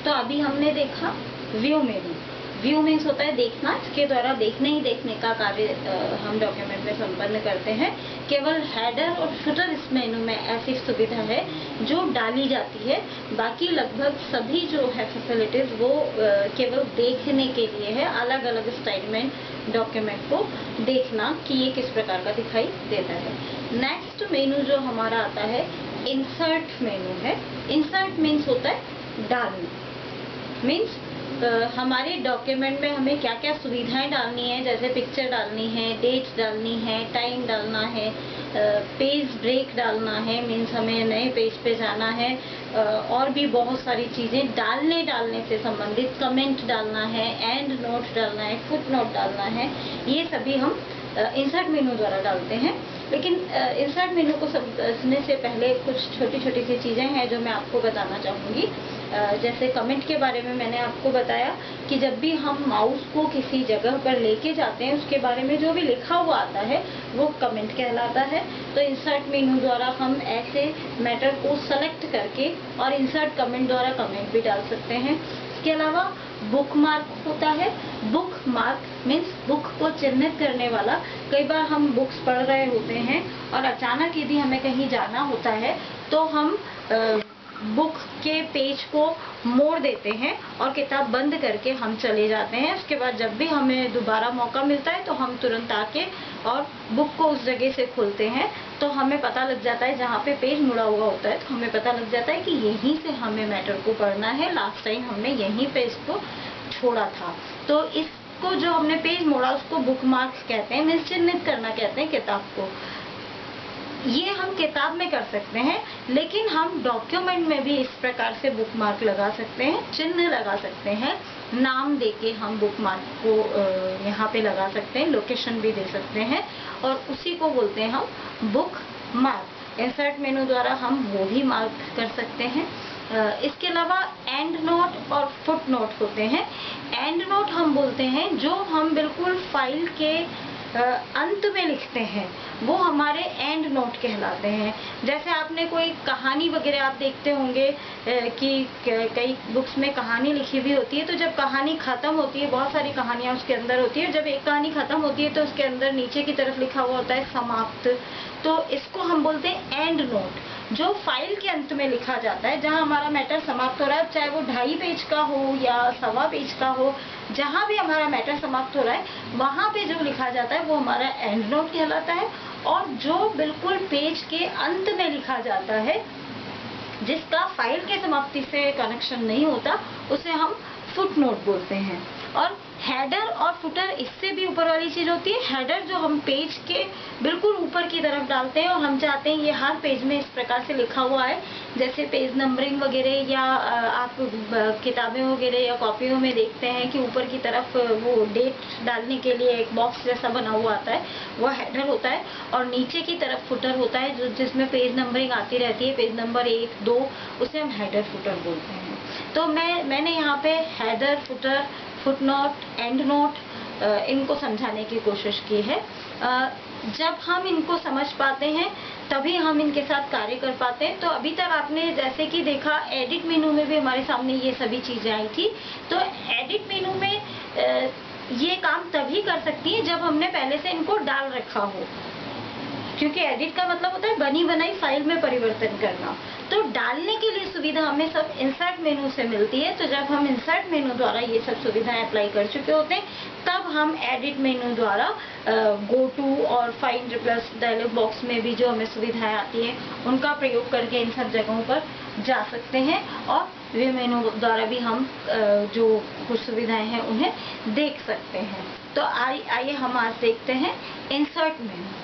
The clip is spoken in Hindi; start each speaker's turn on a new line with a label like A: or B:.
A: तो अभी हमने देखा व्यू मेनू। व्यू मीन्स होता है देखना, इसके द्वारा देखने ही देखने का कार्य हम डॉक्यूमेंट में संपन्न करते हैं। केवल हेडर और फुटर इस मेनू में ऐसी सुविधा है जो डाली जाती है। बाकी लगभग सभी जो है फैसिलिटीज वो केवल देखने के लिए है, अलग अलग स्टाइल में डॉक्यूमेंट को देखना कि ये किस प्रकार का दिखाई देता है। नेक्स्ट मेनू जो हमारा आता है इंसर्ट मेनू है। इंसर्ट मीन्स होता है डालना, मीन्स हमारे डॉक्यूमेंट में हमें क्या क्या सुविधाएं डालनी है, जैसे पिक्चर डालनी है, डेट डालनी है, टाइम डालना है, पेज ब्रेक डालना है, मीन्स हमें नए पेज पे जाना है, और भी बहुत सारी चीजें डालने से संबंधित, कमेंट डालना है, एंड नोट डालना है, फुट नोट डालना है, ये सभी हम इंसर्ट मेनू द्वारा डालते हैं। लेकिन इंसर्ट मेनू को समझने से पहले कुछ छोटी छोटी सी चीजें हैं जो मैं आपको बताना चाहूंगी। जैसे कमेंट के बारे में मैंने आपको बताया कि जब भी हम माउस को किसी जगह पर लेके जाते हैं उसके बारे में जो भी लिखा हुआ आता है वो कमेंट कहलाता है। तो इंसर्ट मेनू द्वारा हम ऐसे मैटर को सेलेक्ट करके और इंसर्ट कमेंट द्वारा कमेंट भी डाल सकते हैं। इसके अलावा बुक मार्क होता है। बुक मार्क मीन्स बुक को चिन्हित करने वाला। कई बार हम बुक्स पढ़ रहे होते हैं और अचानक यदि हमें कहीं जाना होता है तो हम बुक के पेज को मोड़ देते हैं और किताब बंद करके हम चले जाते हैं। उसके बाद जब भी हमें दोबारा मौका मिलता है तो हम तुरंत आके और बुक को उस जगह से खोलते हैं, तो हमें पता लग जाता है जहाँ पे पेज मुड़ा हुआ होता है तो हमें पता लग जाता है कि यहीं से हमें मैटर को पढ़ना है, लास्ट टाइम हमने यहीं पे इसको छोड़ा था। तो इसको जो हमने पेज मोड़ा उसको बुक मार्क कहते हैं, मीन्स चिन्हित करना कहते हैं किताब को। ये हम किताब में कर सकते हैं, लेकिन हम डॉक्यूमेंट में भी इस प्रकार से बुक मार्क लगा सकते हैं, चिन्ह लगा सकते हैं, नाम देके हम बुक मार्क को यहाँ पे लगा सकते हैं, लोकेशन भी दे सकते हैं और उसी को बोलते हैं हम बुक मार्क। इंसर्ट मेनू द्वारा हम वो भी मार्क कर सकते हैं। इसके अलावा एंड नोट और फुट नोट होते हैं। एंड नोट हम बोलते हैं जो हम बिल्कुल फाइल के अंत में लिखते हैं, वो हमारे एंड नोट कहलाते हैं। जैसे आपने कोई कहानी वगैरह आप देखते होंगे कि कई बुक्स में कहानी लिखी हुई होती है, तो जब कहानी खत्म होती है, बहुत सारी कहानियां उसके अंदर होती है, जब एक कहानी खत्म होती है तो उसके अंदर नीचे की तरफ लिखा हुआ होता है समाप्त। तो इसको हम बोलते हैं एंड नोट, जो फाइल के अंत में लिखा जाता है, जहां हमारा मैटर समाप्त हो रहा है, चाहे वो 2.5 पेज का हो या 1.25 पेज का हो, जहां भी हमारा मैटर समाप्त हो रहा है वहां पे जो लिखा जाता है वो हमारा एंड नोट कहलाता है। और जो बिल्कुल पेज के अंत में लिखा जाता है, जिसका फाइल के समाप्ति से कनेक्शन नहीं होता, उसे हम फुट नोट बोलते हैं। और हेडर और फुटर इससे भी ऊपर वाली चीज होती है। हेडर जो हम पेज के बिल्कुल ऊपर की तरफ डालते हैं और हम चाहते हैं ये हर पेज में इस प्रकार से लिखा हुआ है, जैसे पेज नंबरिंग वगैरह या आप किताबें वगैरह या कॉपियों में देखते हैं कि ऊपर की तरफ वो डेट डालने के लिए एक बॉक्स जैसा बना हुआ आता है, वह हेडर होता है। और नीचे की तरफ फुटर होता है जो जिसमें पेज नंबरिंग आती रहती है, पेज नंबर 1, 2, उसे हम हेडर फुटर बोलते हैं। तो मैंने यहाँ पे header, footer, foot note, and note इनको समझाने की कोशिश की है। जब हम इनको समझ पाते हैं तभी हम इनके साथ कार्य कर पाते हैं। तो अभी तक आपने जैसे कि देखा एडिट मेनू में भी हमारे सामने ये सभी चीजें आई थी। तो एडिट मेनू में ये काम तभी कर सकती है जब हमने पहले से इनको डाल रखा हो, क्योंकि एडिट का मतलब होता है बनी बनाई फाइल में परिवर्तन करना। तो डालने के लिए सुविधा हमें सब इंसर्ट मेनू से मिलती है। तो जब हम इंसर्ट मेनू द्वारा ये सब सुविधाएं अप्लाई कर चुके होते हैं, तब हम एडिट मेनू द्वारा गो टू और फाइंड रिप्लेस डायलॉग बॉक्स में भी जो हमें सुविधाएं आती हैं उनका प्रयोग करके इन सब जगहों पर जा सकते हैं। और व्यू मेनू द्वारा भी हम जो कुछ सुविधाएं हैं उन्हें देख सकते हैं। तो आइए हम आज देखते हैं इंसर्ट मेनू।